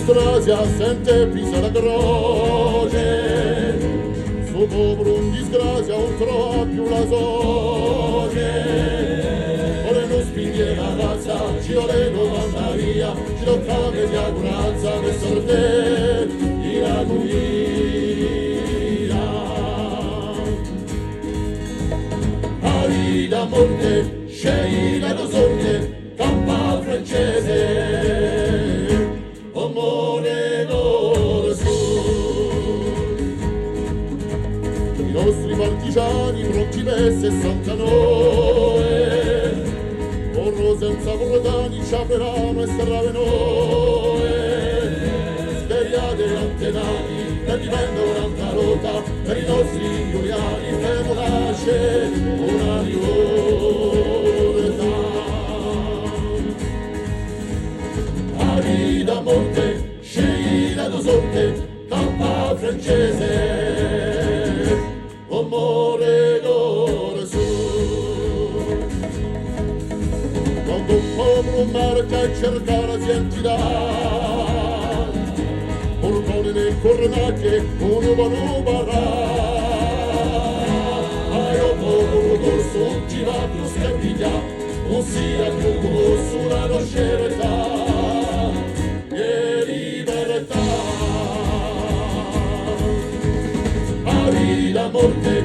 strasia sente pisa la croce, su povero un disgrazia non trova più la sorte. Ora non spingere la razza, ci vuole 90 via, ci tocca che ti auguranza per sorte di la guida. Arida Monte, Sceila do Sorte, campa francese, amore d'oro sud. I nostri partigiani pronti per 69, corro senza cordani, sciaperano e serravenoe, svegliate antenati, per difendere un'altra rotta, per i nostri giuliani, per nasce una libertà. Arida Monte, Sceila do Sorte, campa francese, amore d'oro sud. Quando un popolo marcia e cerca la sua entità, portone nel cornacche, uno barà. Aio popolo corso, ci va più scappiglia, non sia più corso una nosceretà e libertà. Arida Monte,